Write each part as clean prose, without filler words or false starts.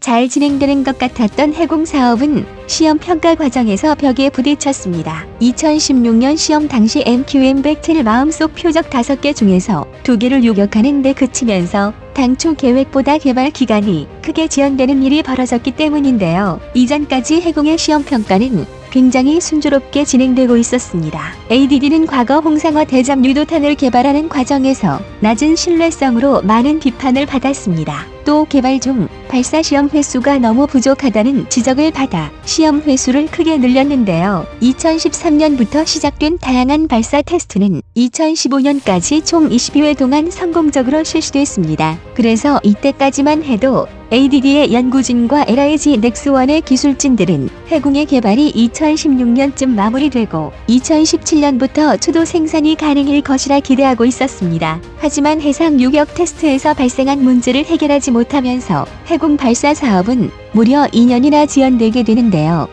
잘 진행되는 것 같았던 해공 사업은 시험 평가 과정에서 벽에 부딪혔습니다. 2016년 시험 당시 MQM107 마음속 표적 5개 중에서 2개를 요격하는 데 그치면서 당초 계획보다 개발 기간이 크게 지연되는 일이 벌어졌기 때문인데요. 이전까지 해공의 시험 평가는 굉장히 순조롭게 진행되고 있었습니다. ADD는 과거 홍상어 대잠 유도탄을 개발하는 과정에서 낮은 신뢰성으로 많은 비판을 받았습니다. 또 개발 중 발사 시험 횟수가 너무 부족하다는 지적을 받아 시험 횟수를 크게 늘렸는데요. 2013년부터 시작된 다양한 발사 테스트는 2015년까지 총 22회 동안 성공적으로 실시됐습니다. 그래서 이때까지만 해도 ADD의 연구진과 LIG 넥스원의 기술진들은 해공의 개발이 2016년쯤 마무리되고 2017년부터 추도 생산이 가능할 것이라 기대하고 있었습니다. 하지만 해상 요격 테스트에서 발생한 문제를 해결하지 못하면서 해공 발사 사업은 무려 2년이나 지연되게 되는데요.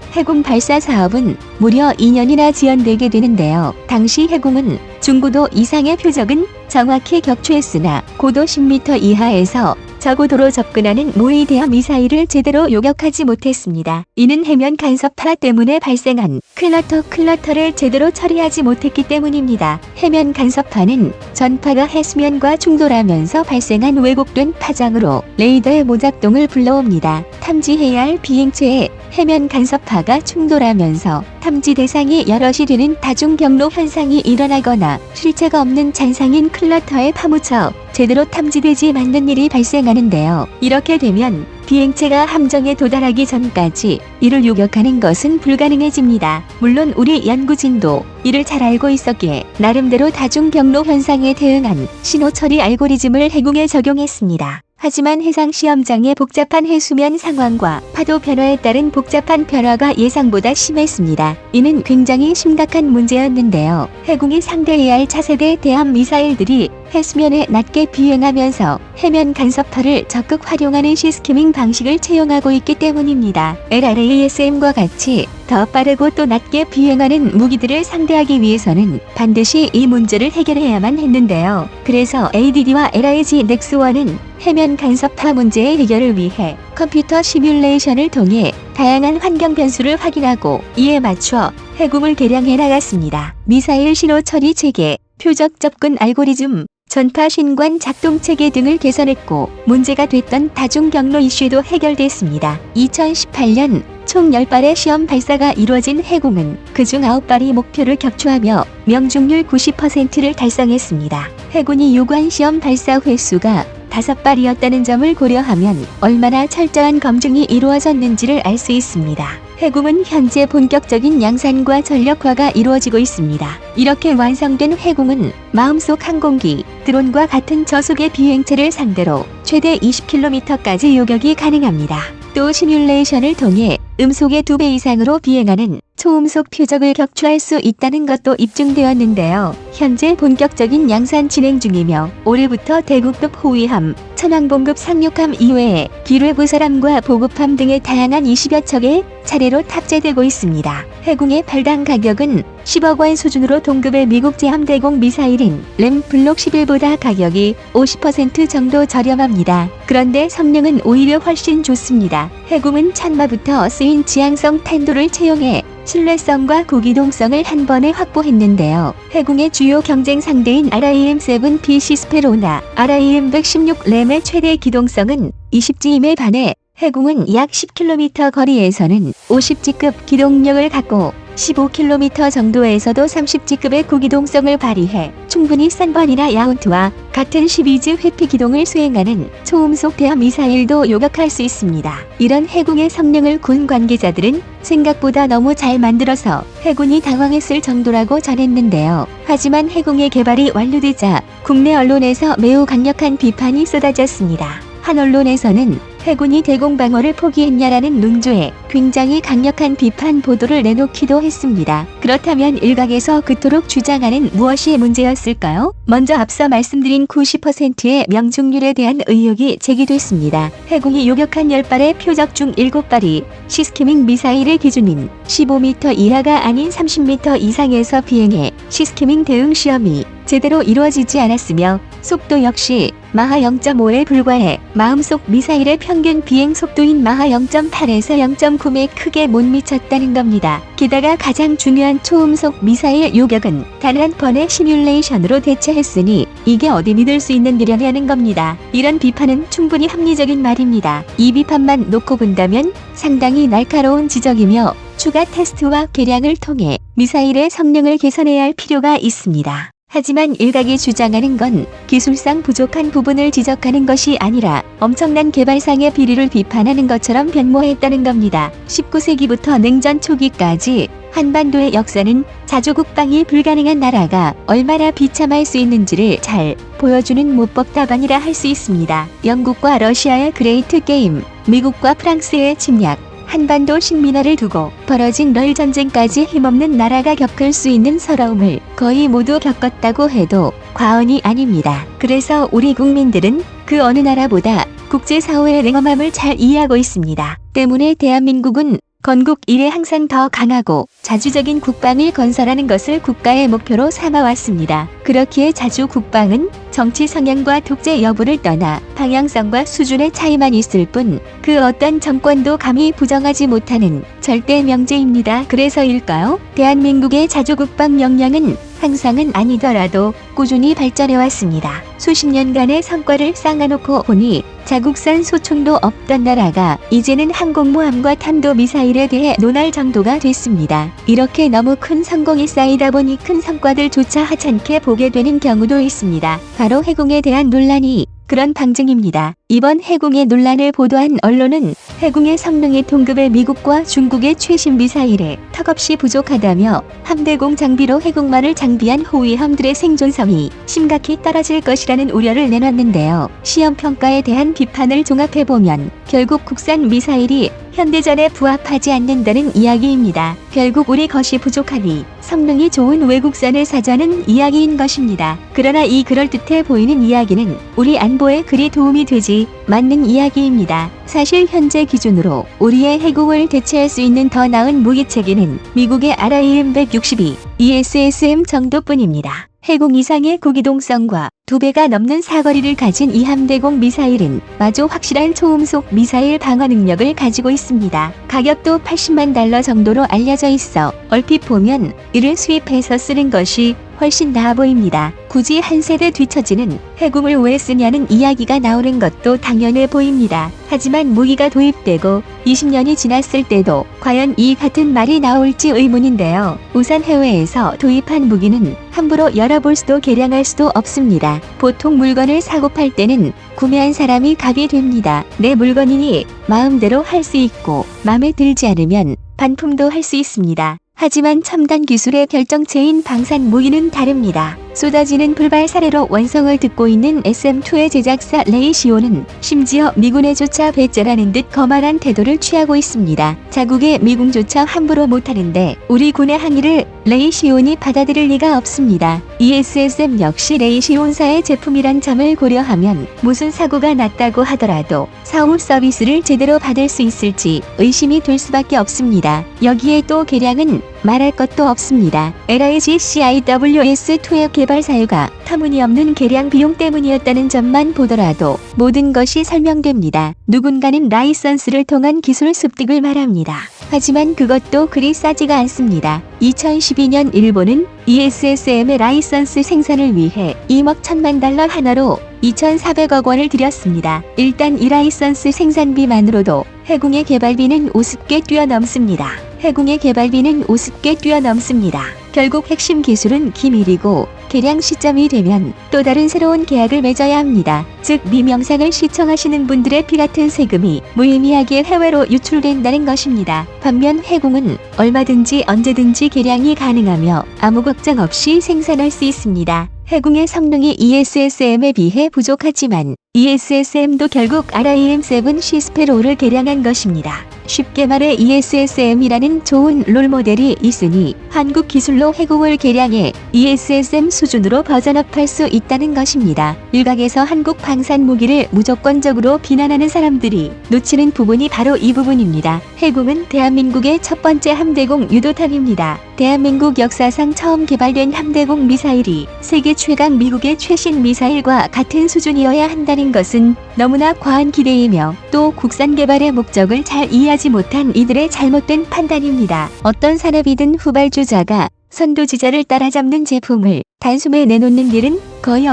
당시 해공은 중고도 이상의 표적은 정확히 격추했으나 고도 10m 이하에서 저고도로 접근하는 모의대함 미사일을 제대로 요격하지 못했습니다. 이는 해면 간섭파 때문에 발생한 클러터를 제대로 처리하지 못했기 때문입니다. 해면 간섭파는 전파가 해수면과 충돌하면서 발생한 왜곡된 파장으로 레이더의 모작동을 불러옵니다. 탐지해야 할 비행체에 해면 간섭파가 충돌하면서 탐지 대상이 여럿이 되는 다중경로 현상이 일어나거나 실체가 없는 잔상인 클러터에 파묻혀 제대로 탐지되지 않는 일이 발생하는데요. 이렇게 되면 비행체가 함정에 도달하기 전까지 이를 요격하는 것은 불가능해집니다. 물론 우리 연구진도 이를 잘 알고 있었기에 나름대로 다중경로 현상에 대응한 신호 처리 알고리즘을 해공에 적용했습니다. 하지만 해상 시험장의 복잡한 해수면 상황과 파도 변화에 따른 복잡한 변화가 예상보다 심했습니다. 이는 굉장히 심각한 문제였는데요. 해공이 상대해야 할 차세대 대함 미사일들이 해수면에 낮게 비행하면서 해면 간섭파를 적극 활용하는 시스캐밍 방식을 채용하고 있기 때문입니다. LRASM과 같이 더 빠르고 또 낮게 비행하는 무기들을 상대하기 위해서는 반드시 이 문제를 해결해야만 했는데요. 그래서 ADD와 LIG 넥스원은 해면 간섭파 문제의 해결을 위해 컴퓨터 시뮬레이션을 통해 다양한 환경 변수를 확인하고 이에 맞춰 해공을 개량해 나갔습니다. 미사일 신호 처리 체계, 표적 접근 알고리즘, 전파 신관 작동 체계 등을 개선했고 문제가 됐던 다중경로 이슈도 해결됐습니다. 2018년 총 10발의 시험 발사가 이루어진 해공은 그중 9발이 목표를 격추하며 명중률 90%를 달성했습니다. 해군이 요구한 시험 발사 횟수가 5발이었다는 점을 고려하면 얼마나 철저한 검증이 이루어졌는지를 알 수 있습니다. 해공은 현재 본격적인 양산과 전력화가 이루어지고 있습니다. 이렇게 완성된 해공은 마음속 항공기, 드론과 같은 저속의 비행체를 상대로 최대 20km까지 요격이 가능합니다. 또 시뮬레이션을 통해 음속의 2배 이상으로 비행하는 초음속 표적을 격추할 수 있다는 것도 입증되었는데요. 현재 본격적인 양산 진행 중이며 올해부터 대구급 호위함, 천왕봉급 상륙함 이외에 기뢰부사람과 보급함 등의 다양한 20여 척에 차례로 탑재되고 있습니다. 해공의 발당 가격은 10억 원 수준으로 동급의 미국 제함대공 미사일인 램 블록 11보다 가격이 50% 정도 저렴합니다. 그런데 성능은 오히려 훨씬 좋습니다. 해공은 천마부터 쓰인 지향성 탄도를 채용해 신뢰성과 고기동성을 한 번에 확보했는데요. 해공의 주요 경쟁 상대인 RIM-7B 시스페로나 RIM-116 램의 최대 기동성은 20G임에 반해 해공은 약 10km 거리에서는 50G급 기동력을 갖고 15km 정도에서도 30G급의 고기동성을 발휘해 충분히 썬번이나 야운트와 같은 12G 회피 기동을 수행하는 초음속 대함 미사일도 요격할 수 있습니다. 이런 해공의 성능을 군 관계자들은 생각보다 너무 잘 만들어서 해군이 당황했을 정도라고 전했는데요. 하지만 해공의 개발이 완료되자 국내 언론에서 매우 강력한 비판이 쏟아졌습니다. 한 언론에서는 해군이 대공방어를 포기했냐라는 논조에 굉장히 강력한 비판 보도를 내놓기도 했습니다. 그렇다면 일각에서 그토록 주장하는 무엇이 문제였을까요? 먼저 앞서 말씀드린 90%의 명중률에 대한 의혹이 제기됐습니다. 해공이 요격한 10발의 표적 중 7발이 시스캐밍 미사일의 기준인 15m 이하가 아닌 30m 이상에서 비행해 시스캐밍 대응 시험이 제대로 이루어지지 않았으며 속도 역시 마하 0.5에 불과해 마음속 미사일의 평균 비행 속도인 마하 0.8에서 0.9에 크게 못 미쳤다는 겁니다. 게다가 가장 중요한 초음속 미사일 요격은 단 한 번의 시뮬레이션으로 대체했으니 이게 어디 믿을 수 있는 일이냐는 겁니다. 이런 비판은 충분히 합리적인 말입니다. 이 비판만 놓고 본다면 상당히 날카로운 지적이며 추가 테스트와 개량을 통해 미사일의 성능을 개선해야 할 필요가 있습니다. 하지만 일각이 주장하는 건 기술상 부족한 부분을 지적하는 것이 아니라 엄청난 개발상의 비리를 비판하는 것처럼 변모했다는 겁니다. 19세기부터 냉전 초기까지 한반도의 역사는 자주국방이 불가능한 나라가 얼마나 비참할 수 있는지를 잘 보여주는 모법 답안이라 할 수 있습니다. 영국과 러시아의 그레이트 게임, 미국과 프랑스의 침략, 한반도 식민화를 두고 벌어진 널 전쟁까지 힘없는 나라가 겪을 수 있는 서러움을 거의 모두 겪었다고 해도 과언이 아닙니다. 그래서 우리 국민들은 그 어느 나라보다 국제사회의 냉엄함을 잘 이해하고 있습니다. 때문에 대한민국은 건국 이래 항상 더 강하고 자주적인 국방을 건설하는 것을 국가의 목표로 삼아왔습니다. 그렇기에 자주 국방은 정치 성향과 독재 여부를 떠나 방향성과 수준의 차이만 있을 뿐 그 어떤 정권도 감히 부정하지 못하는 절대 명제입니다. 그래서일까요? 대한민국의 자주 국방 역량은 항상은 아니더라도 꾸준히 발전해왔습니다. 수십 년간의 성과를 쌓아놓고 보니 자국산 소총도 없던 나라가 이제는 항공모함과 탄도미사일에 대해 논할 정도가 됐습니다. 이렇게 너무 큰 성공이 쌓이다 보니 큰 성과들조차 하찮게 보게 되는 경우도 있습니다. 바로 해공에 대한 논란이 그런 방증입니다. 이번 해공의 논란을 보도한 언론은 해공의 성능이 동급의 미국과 중국의 최신 미사일에 턱없이 부족하다며 함대공 장비로 해공만을 장비한 호위함들의 생존성이 심각히 떨어질 것이라는 우려를 내놨는데요. 시험평가에 대한 비판을 종합해보면 결국 국산 미사일이 현대전에 부합하지 않는다는 이야기입니다. 결국 우리 것이 부족하니 성능이 좋은 외국산을 사자는 이야기인 것입니다. 그러나 이 그럴듯해 보이는 이야기는 우리 안보에 그리 도움이 되지 맞는 이야기입니다. 사실 현재 기준으로 우리의 해공을 대체할 수 있는 더 나은 무기체계는 미국의 RIM-162 ESSM 정도뿐입니다. 해공 이상의 고기동성과 2배가 넘는 사거리를 가진 이 함대공 미사일은 마저 확실한 초음속 미사일 방어 능력을 가지고 있습니다. 가격도 $80만 정도로 알려져 있어 얼핏 보면 이를 수입해서 쓰는 것이 훨씬 나아 보입니다. 굳이 한 세대 뒤처지는 해공을 왜 쓰냐는 이야기가 나오는 것도 당연해 보입니다. 하지만 무기가 도입되고 20년이 지났을 때도 과연 이 같은 말이 나올지 의문인데요. 우선 해외에서 도입한 무기는 함부로 열어볼 수도 개량할 수도 없습니다. 보통 물건을 사고 팔 때는 구매한 사람이 가게 됩니다. 내 물건이니 마음대로 할 수 있고 마음에 들지 않으면 반품도 할 수 있습니다. 하지만 첨단 기술의 결정체인 방산 무기는 다릅니다. 쏟아지는 불발 사례로 원성을 듣고 있는 SM-2의 제작사 레이시오는 심지어 미군에조차 배째라는 듯 거만한 태도를 취하고 있습니다. 자국의 미군조차 함부로 못하는데 우리 군의 항의를 레이시온이 받아들일 리가 없습니다. ESSM 역시 레이시온사의 제품이란 점을 고려하면 무슨 사고가 났다고 하더라도 사후 서비스를 제대로 받을 수 있을지 의심이 될 수밖에 없습니다. 여기에 또 개량은 말할 것도 없습니다. LIGCIWS2의 개발 사유가 터무니없는 개량 비용 때문이었다는 점만 보더라도 모든 것이 설명됩니다. 누군가는 라이선스를 통한 기술 습득을 말합니다. 하지만 그것도 그리 싸지가 않습니다. 2012년 일본은 ESSM의 라이선스 생산을 위해 2억 1천만 달러 하나로 2,400억 원을 들였습니다. 일단 이 라이선스 생산비만으로도 해공의 개발비는 50개 뛰어넘습니다. 해공의 개발비는 50개 뛰어넘습니다. 결국 핵심 기술은 기밀이고 개량 시점이 되면 또 다른 새로운 계약을 맺어야 합니다. 즉 미명상을 시청하시는 분들의 피같은 세금이 무의미하게 해외로 유출된다는 것입니다. 반면 해공은 얼마든지 언제든지 개량이 가능하며 아무 걱정 없이 생산할 수 있습니다. 해공의 성능이 ESSM에 비해 부족하지만 ESSM도 결국 RIM-7C 스페로우를 개량한 것입니다. 쉽게 말해 ESSM이라는 좋은 롤모델이 있으니 한국 기술로 해공을 개량해 ESSM 수준으로 버전업할 수 있다는 것입니다. 일각에서 한국 방산 무기를 무조건적으로 비난하는 사람들이 놓치는 부분이 바로 이 부분입니다. 해공은 대한민국의 첫 번째 함대공 유도탑입니다. 대한민국 역사상 처음 개발된 함대공 미사일이 세계 최강 미국의 최신 미사일과 같은 수준이어야 한다는 것은 너무나 과한 기대이며 또 국산 개발의 목적을 잘 이해하지 못한 이들의 잘못된 판단입니다. 어떤 산업이든 후발주자가 선두주자를 따라잡는 제품을 단숨에 내놓는 일은 거의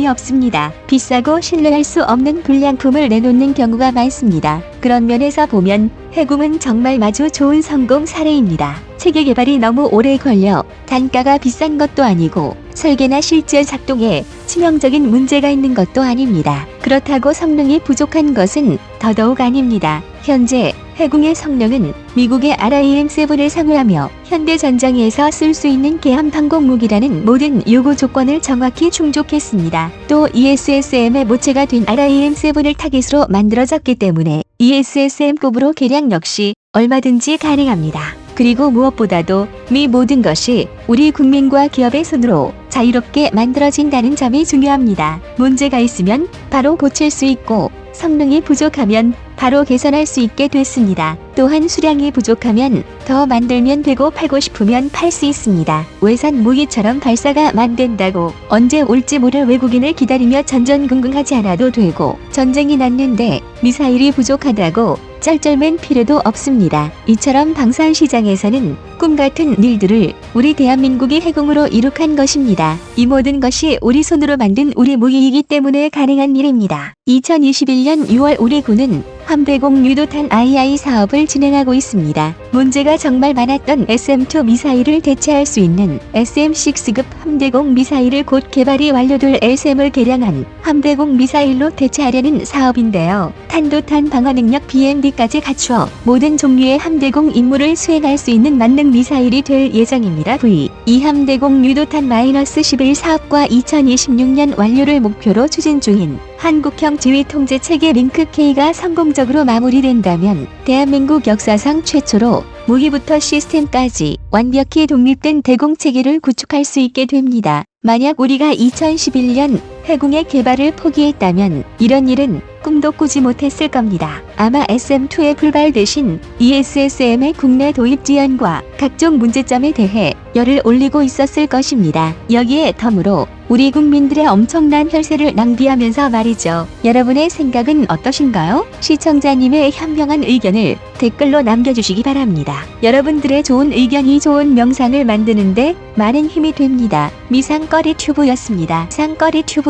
없습니다. 비싸고 신뢰할 수 없는 불량품을 내놓는 경우가 많습니다. 그런 면에서 보면 해군은 정말 마주 좋은 성공 사례입니다. 체계 개발이 너무 오래 걸려 단가가 비싼 것도 아니고 설계나 실제 작동에 치명적인 문제가 있는 것도 아닙니다. 그렇다고 성능이 부족한 것은 더더욱 아닙니다. 현재 해군의 성능은 미국의 RIM-7을 상회하며 현대 전장에서 쓸 수 있는 개함 방공 무기라는 모든 요구 조건을 정확히 충족했습니다. 또 ESSM의 모체가 된 RIM-7을 타깃으로 만들어졌기 때문에 ESSM급으로 개량 역시 얼마든지 가능합니다. 그리고 무엇보다도 미 모든 것이 우리 국민과 기업의 손으로 자유롭게 만들어진다는 점이 중요합니다. 문제가 있으면 바로 고칠 수 있고 성능이 부족하면 바로 개선할 수 있게 됐습니다. 또한 수량이 부족하면 더 만들면 되고 팔고 싶으면 팔 수 있습니다. 외산 무기처럼 발사가 안 된다고 언제 올지 모를 외국인을 기다리며 전전긍긍하지 않아도 되고 전쟁이 났는데 미사일이 부족하다고 쩔쩔맨 필요도 없습니다. 이처럼 방산 시장에서는 꿈같은 일들을 우리 대한민국이 해공으로 이룩한 것입니다. 이 모든 것이 우리 손으로 만든 우리 무기이기 때문에 가능한 일입니다. 2021년 6월 우리 군은 함대공 유도탄 II 사업을 진행하고 있습니다. 문제가 정말 많았던 SM-2 미사일을 대체할 수 있는 SM-6급 함대공 미사일을 곧 개발이 완료될 LSM을 개량한 함대공 미사일로 대체하려는 사업인데요. 탄도탄 방어 능력 BMD까지 갖추어 모든 종류의 함대공 임무를 수행할 수 있는 만능 미사일이 될 예정입니다. 이 함대공 유도탄 -11 사업과 2026년 완료를 목표로 추진 중인 한국형 지휘통제체계 링크-K가 성공적으로 마무리된다면 대한민국 역사상 최초로 무기부터 시스템까지 완벽히 독립된 대공체계를 구축할 수 있게 됩니다. 만약 우리가 2011년 해공의 개발을 포기했다면 이런 일은 꿈도 꾸지 못했을 겁니다. 아마 SM-2의 불발 대신 ESSM의 국내 도입 지연과 각종 문제점에 대해 열을 올리고 있었을 것입니다. 여기에 덤으로 우리 국민들의 엄청난 혈세를 낭비하면서 말이죠. 여러분의 생각은 어떠신가요? 시청자님의 현명한 의견을 댓글로 남겨주시기 바랍니다. 여러분들의 좋은 의견이 좋은 영상을 만드는데 많은 힘이 됩니다. 미상거리 튜브였습니다. 상거리 튜브